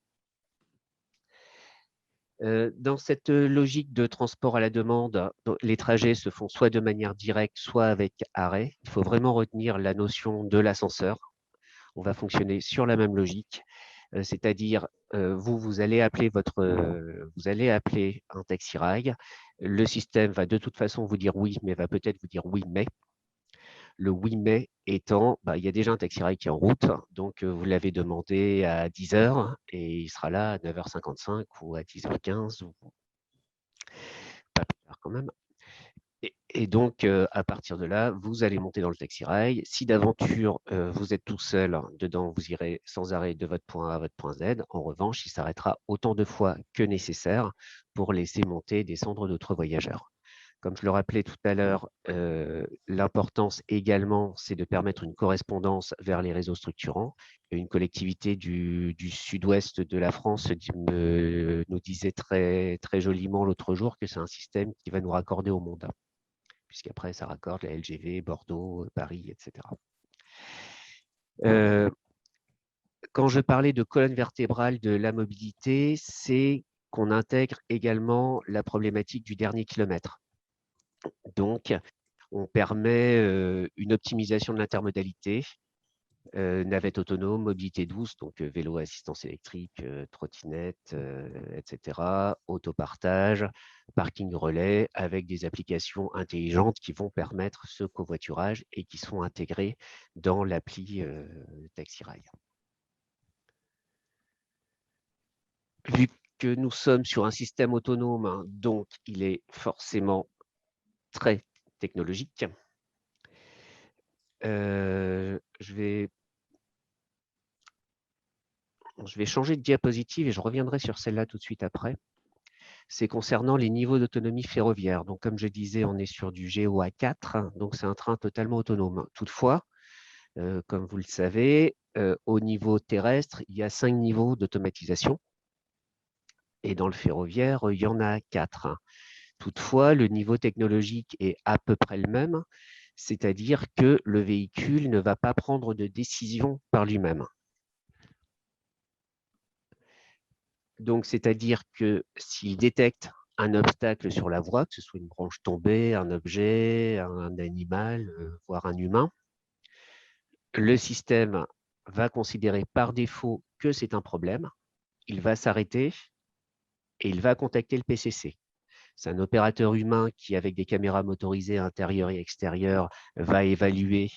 Speaker 3: Dans cette logique de transport à la demande, les trajets se font soit de manière directe, soit avec arrêt. Il faut vraiment retenir la notion de l'ascenseur. On va fonctionner sur la même logique, c'est-à-dire vous allez appeler un taxi-rail. Le système va de toute façon vous dire oui, mais va peut-être vous dire oui, mais. Le oui, mais étant, il y a déjà un taxi-rail qui est en route, donc vous l'avez demandé à 10h et il sera là à 9h55 ou à 10h15, ou pas plus tard quand même. Et donc, à partir de là, vous allez monter dans le taxi-rail. Si d'aventure, vous êtes tout seul dedans, vous irez sans arrêt de votre point A à votre point Z. En revanche, il s'arrêtera autant de fois que nécessaire pour laisser monter et descendre d'autres voyageurs. Comme je le rappelais tout à l'heure, l'importance également, c'est de permettre une correspondance vers les réseaux structurants. Et une collectivité du sud-ouest de la France nous disait très, très joliment l'autre jour que c'est un système qui va nous raccorder au monde, puisqu'après, ça raccorde la LGV, Bordeaux, Paris, etc. Quand je parlais de colonne vertébrale de la mobilité, c'est qu'on intègre également la problématique du dernier kilomètre. Donc, on permet une optimisation de l'intermodalité, navette autonome, mobilité douce, donc vélo, assistance électrique, trottinette, etc., autopartage, parking relais, avec des applications intelligentes qui vont permettre ce covoiturage et qui sont intégrées dans l'appli TaxiRail. Vu que nous sommes sur un système autonome, hein, donc il est forcément très technologique. Je vais changer de diapositive et je reviendrai sur celle-là tout de suite après. C'est concernant les niveaux d'autonomie ferroviaire. Donc, comme je disais, on est sur du GOA 4, donc c'est un train totalement autonome. Toutefois, comme vous le savez, au niveau terrestre, il y a 5 niveaux d'automatisation. Et dans le ferroviaire, il y en a 4. Toutefois, le niveau technologique est à peu près le même, c'est-à-dire que le véhicule ne va pas prendre de décision par lui-même. Donc, c'est-à-dire que s'il détecte un obstacle sur la voie, que ce soit une branche tombée, un objet, un animal, voire un humain, le système va considérer par défaut que c'est un problème, il va s'arrêter et il va contacter le PCC. C'est un opérateur humain qui, avec des caméras motorisées intérieures et extérieures, va évaluer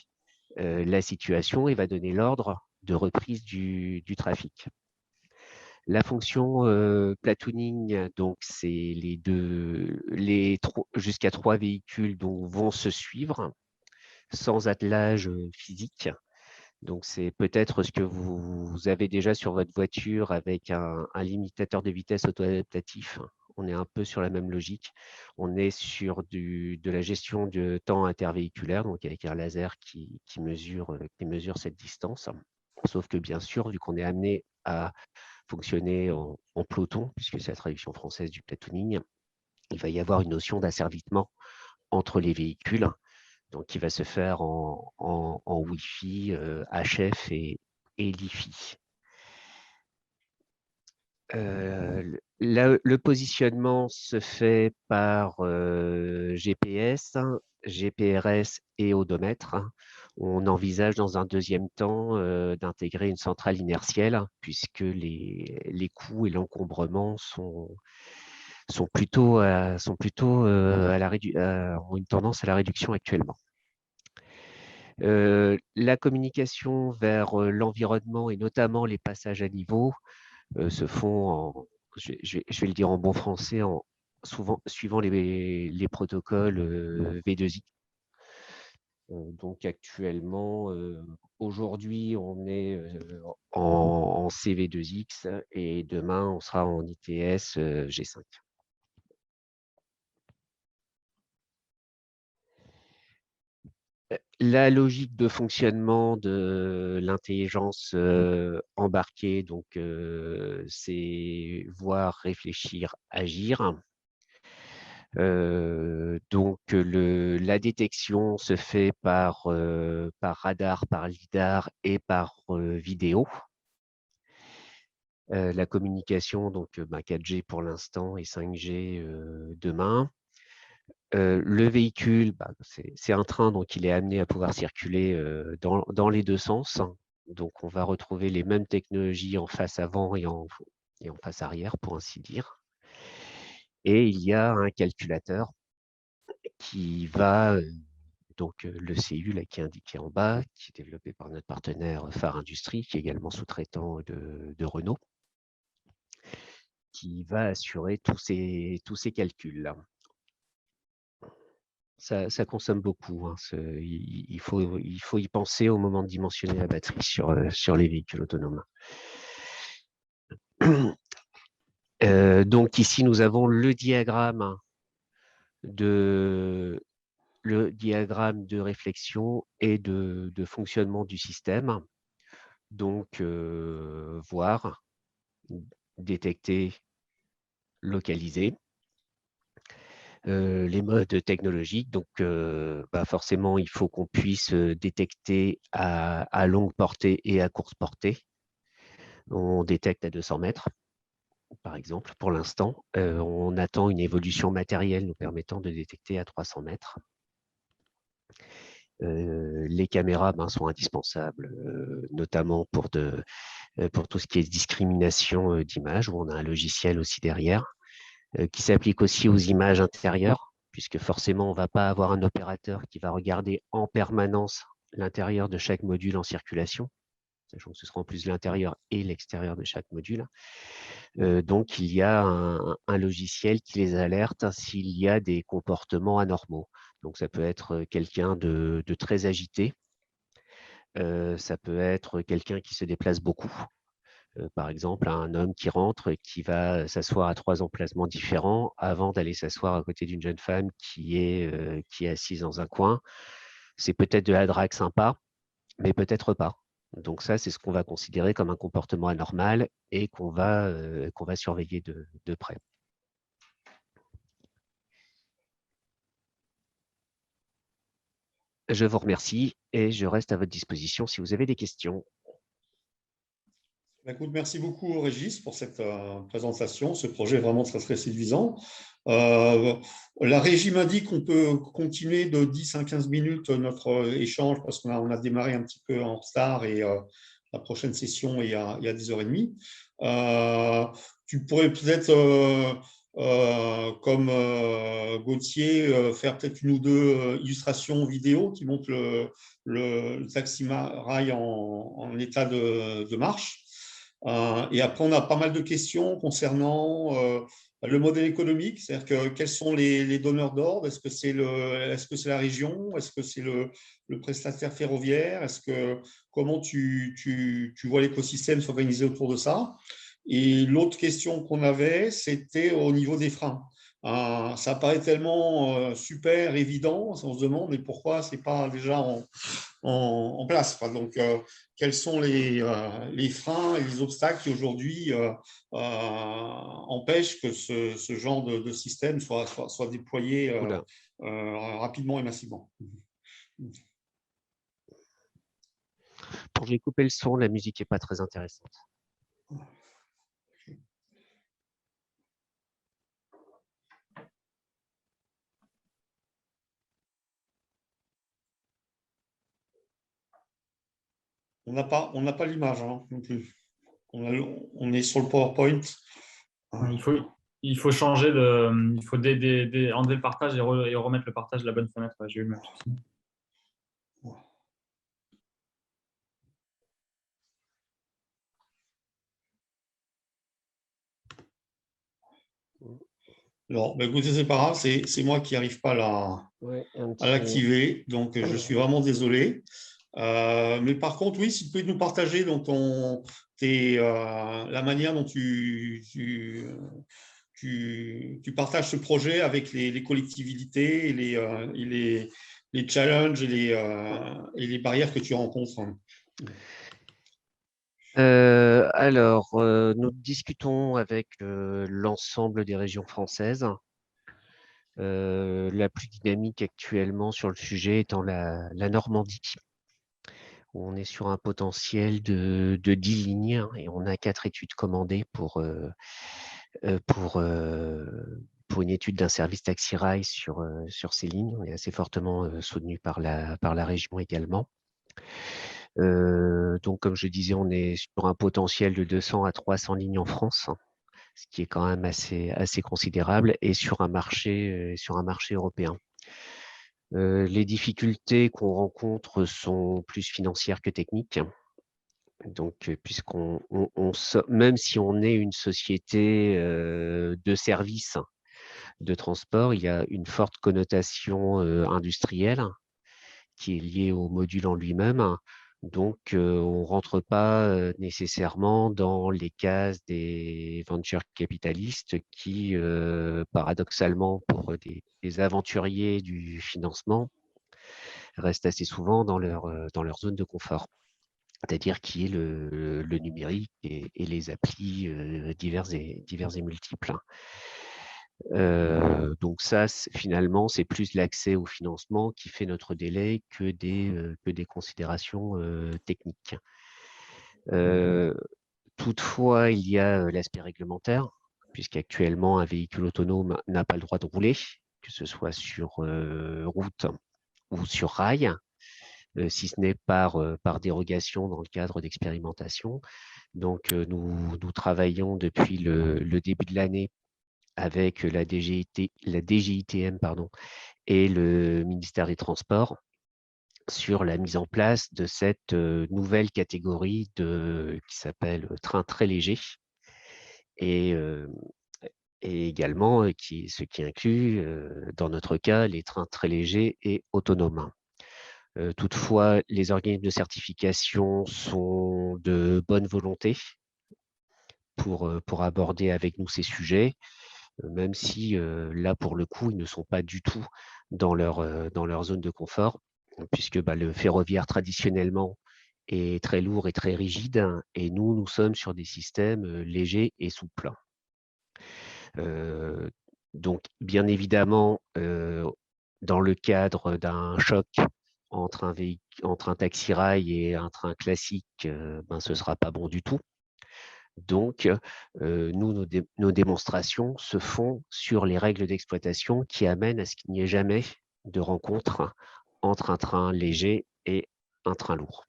Speaker 3: la situation et va donner l'ordre de reprise du trafic. La fonction platooning, donc c'est jusqu'à 3 véhicules vont se suivre sans attelage physique. Donc c'est peut-être ce que vous avez déjà sur votre voiture avec un limitateur de vitesse auto-adaptatif. On est un peu sur la même logique. On est sur de la gestion de temps intervéhiculaire, donc avec un laser qui mesure cette distance. Sauf que bien sûr, vu qu'on est amené à fonctionner en peloton, puisque c'est la traduction française du platooning, il va y avoir une notion d'asservissement entre les véhicules, donc qui va se faire en Wi-Fi, HF et LiFi. Le positionnement se fait par GPS, GPRS et odomètre. On envisage dans un deuxième temps d'intégrer une centrale inertielle puisque les coûts et l'encombrement ont une tendance à la réduction actuellement. La communication vers l'environnement et notamment les passages à niveau se font, je vais le dire en bon français, souvent suivant les protocoles V2I. Donc actuellement, aujourd'hui, on est en CV2X et demain, on sera en ITS G5. La logique de fonctionnement de l'intelligence embarquée, donc c'est voir, réfléchir, agir. Donc la détection se fait par radar, par lidar et par vidéo. La communication, donc 4G pour l'instant et 5G demain. Le véhicule, c'est un train, donc il est amené à pouvoir circuler dans les deux sens. Donc on va retrouver les mêmes technologies en face avant et en face arrière, pour ainsi dire. Et il y a un calculateur qui va, donc le CU là, qui est indiqué en bas, qui est développé par notre partenaire Phare Industrie, qui est également sous-traitant de Renault, qui va assurer tous ces calculs-là. Ça consomme beaucoup, hein. Il faut y penser au moment de dimensionner la batterie sur les véhicules autonomes. Donc ici, nous avons le diagramme de réflexion et de fonctionnement du système. Donc, voir, détecter, localiser. Les modes technologiques, donc forcément, il faut qu'on puisse détecter à longue portée et à courte portée. On détecte à 200 mètres, par exemple, pour l'instant. On attend une évolution matérielle nous permettant de détecter à 300 mètres. Les caméras sont indispensables, notamment pour tout ce qui est discrimination d'image, où on a un logiciel aussi derrière, qui s'applique aussi aux images intérieures, puisque forcément, on ne va pas avoir un opérateur qui va regarder en permanence l'intérieur de chaque module en circulation, sachant que ce sera en plus l'intérieur et l'extérieur de chaque module. Donc, il y a un logiciel qui les alerte s'il y a des comportements anormaux. Donc, ça peut être quelqu'un de très agité, ça peut être quelqu'un qui se déplace beaucoup. Par exemple, un homme qui rentre et qui va s'asseoir à 3 emplacements différents avant d'aller s'asseoir à côté d'une jeune femme qui est assise dans un coin. C'est peut-être de la drague sympa, mais peut-être pas. Donc ça, c'est ce qu'on va considérer comme un comportement anormal et qu'on va surveiller de près. Je vous remercie et je reste à votre disposition si vous avez des questions.
Speaker 1: Écoute, merci beaucoup, Régis, pour cette présentation. Ce projet est vraiment très, très séduisant. La régie m'indique qu'on peut continuer de 10 à 15 minutes notre échange parce qu'on a démarré un petit peu en retard et la prochaine session est à 10h30. Tu pourrais peut-être, comme Gauthier, faire peut-être une ou deux illustrations vidéo qui montrent le taxi rail en état de marche. Et après, on a pas mal de questions concernant le modèle économique, c'est-à-dire que quels sont les donneurs d'ordre? Est-ce que c'est la région? Est-ce que c'est le prestataire ferroviaire? Comment tu vois l'écosystème s'organiser autour de ça? Et l'autre question qu'on avait, c'était au niveau des freins. Ça paraît tellement super évident, on se demande mais pourquoi c'est pas déjà en place. Donc, quels sont les freins et les obstacles qui aujourd'hui empêchent que ce genre de système soit déployé rapidement et massivement?
Speaker 3: Pour j'ai coupé le son, la musique n'est pas très intéressante.
Speaker 1: On n'a pas l'image non plus. On est sur le PowerPoint.
Speaker 2: Il faut changer il faut enlever le partage et remettre le partage de la bonne fenêtre. J'ai eu le même souci.
Speaker 1: Alors, écoutez, c'est pas grave, c'est moi qui n'arrive pas à l'activer, donc je suis vraiment désolé. Mais par contre, oui, si tu peux nous partager donc, la manière dont tu partages ce projet avec les collectivités et les challenges et les barrières que tu rencontres.
Speaker 3: Alors, nous discutons avec l'ensemble des régions françaises. La plus dynamique actuellement sur le sujet étant la Normandie, où on est sur un potentiel de 10 lignes et on a 4 études commandées pour une étude d'un service taxi-rail sur ces lignes. On est assez fortement soutenu par la région également. Donc, comme je disais, on est sur un potentiel de 200 à 300 lignes en France, ce qui est quand même assez considérable, et sur un marché européen. Les difficultés qu'on rencontre sont plus financières que techniques. Donc, même si on est une société de services, de transport, il y a une forte connotation industrielle qui est liée au module en lui-même. Donc, on ne rentre pas nécessairement dans les cases des venture capitalistes qui, paradoxalement, pour des aventuriers du financement, restent assez souvent dans leur zone de confort, c'est-à-dire qui est le numérique et les applis divers et multiples. Donc ça, finalement, c'est plus l'accès au financement qui fait notre délai que des considérations techniques. Toutefois, il y a l'aspect réglementaire, puisqu'actuellement, un véhicule autonome n'a pas le droit de rouler, que ce soit sur route ou sur rail, si ce n'est par dérogation dans le cadre d'expérimentation. Donc, nous travaillons depuis le début de l'année avec la DGITM et le ministère des Transports sur la mise en place de cette nouvelle catégorie qui s'appelle train très léger et également ce qui inclut, dans notre cas, les trains très légers et autonomes. Toutefois, les organismes de certification sont de bonne volonté pour aborder avec nous ces sujets, même si là, pour le coup, ils ne sont pas du tout dans leur zone de confort, puisque le ferroviaire, traditionnellement, est très lourd et très rigide, et nous sommes sur des systèmes légers et souples. Donc, bien évidemment, dans le cadre d'un choc entre un taxi-rail et un train classique, ce ne sera pas bon du tout. Donc, nos démonstrations se font sur les règles d'exploitation qui amènent à ce qu'il n'y ait jamais de rencontre entre un train léger et un train lourd.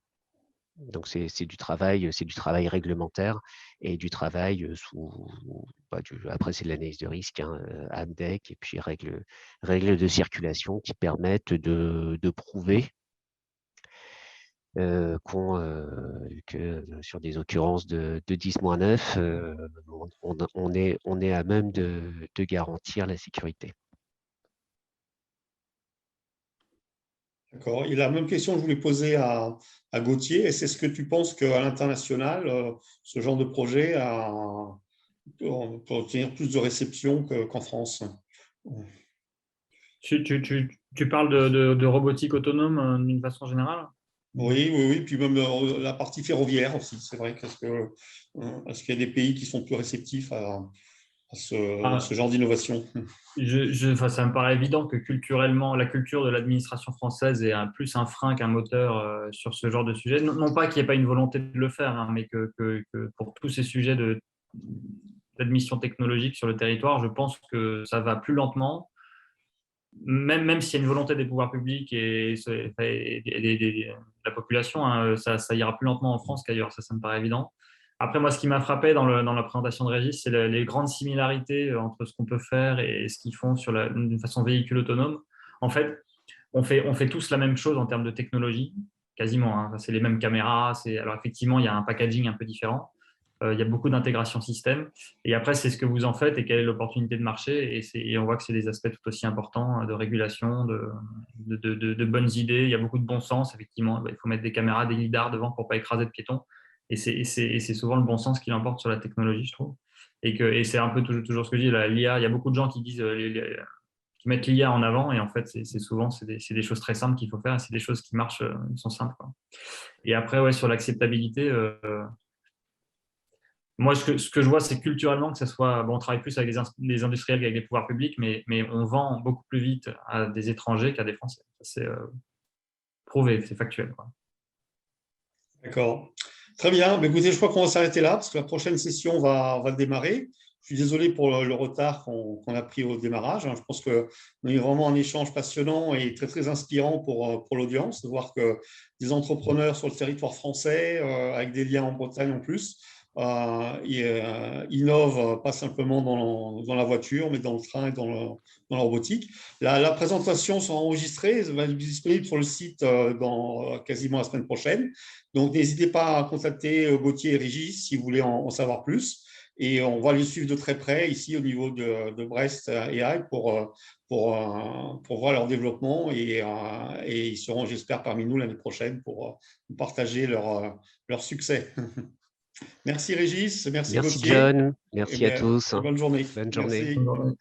Speaker 3: Donc, c'est du travail réglementaire et du travail après, c'est de l'analyse de risque, AMDEC, et puis règles de circulation qui permettent de prouver que sur des occurrences de 10-9, on est à même de garantir la sécurité.
Speaker 1: D'accord. Et la même question que je voulais poser à Gauthier, est-ce que tu penses qu'à l'international, ce genre de projet peut obtenir plus de réception qu'en France?
Speaker 2: Tu parles de robotique autonome d'une façon générale?
Speaker 1: Oui. Puis même la partie ferroviaire aussi, c'est vrai. Est-ce qu'il y a des pays qui sont plus réceptifs à ce genre d'innovation?
Speaker 2: Ça me paraît évident que culturellement, la culture de l'administration française est plus un frein qu'un moteur sur ce genre de sujet. Non pas qu'il n'y ait pas une volonté de le faire, mais que pour tous ces sujets d'admission technologique sur le territoire, je pense que ça va plus lentement. Même s'il y a une volonté des pouvoirs publics et de la population, ça ira plus lentement en France qu'ailleurs, ça me paraît évident. Après, moi, ce qui m'a frappé dans la présentation de Régis, c'est les grandes similarités entre ce qu'on peut faire et ce qu'ils font d'une façon véhicule autonome. En fait, on fait tous la même chose en termes de technologie, quasiment. C'est les mêmes caméras. Alors, effectivement, il y a un packaging un peu différent. Il y a beaucoup d'intégration système. Et après, c'est ce que vous en faites et quelle est l'opportunité de marché. Et on voit que c'est des aspects tout aussi importants de régulation, de bonnes idées. Il y a beaucoup de bon sens, effectivement. Il faut mettre des caméras, des lidars devant pour ne pas écraser de piétons. Et c'est souvent le bon sens qui l'emporte sur la technologie, je trouve. Et c'est un peu toujours ce que je dis, l'IA, il y a beaucoup de gens qui disent qui mettent l'IA en avant, et en fait, c'est souvent des choses très simples qu'il faut faire, et c'est des choses qui marchent, qui sont simples, quoi. Et après, ouais, sur l'acceptabilité, moi, ce que je vois, c'est culturellement que ça soit. Bon, on travaille plus avec les industriels qu'avec les pouvoirs publics, mais on vend beaucoup plus vite à des étrangers qu'à des Français. C'est prouvé, c'est factuel, quoi.
Speaker 1: D'accord. Très bien. Écoutez, je crois qu'on va s'arrêter là parce que la prochaine session va démarrer. Je suis désolé pour le retard qu'on a pris au démarrage. Je pense qu'on a eu vraiment un échange passionnant et très, très inspirant pour l'audience, de voir que des entrepreneurs sur le territoire français, avec des liens en Bretagne en plus, innovent pas simplement dans la voiture, mais dans le train et dans la robotique. La présentation sera enregistrée, elle va être disponible sur le site dans quasiment la semaine prochaine. Donc, n'hésitez pas à contacter Gauthier et Régis si vous voulez en savoir plus. et on va les suivre de très près ici au niveau de Brest AI pour voir leur développement et ils seront, j'espère, parmi nous l'année prochaine pour partager leur succès. Merci Régis, merci
Speaker 3: Merci
Speaker 1: Gauthier
Speaker 3: John,
Speaker 1: et
Speaker 3: merci à
Speaker 1: bien,
Speaker 3: tous.
Speaker 1: bonne journée.
Speaker 3: Bonne journée.
Speaker 1: Merci.
Speaker 2: Bonne journée.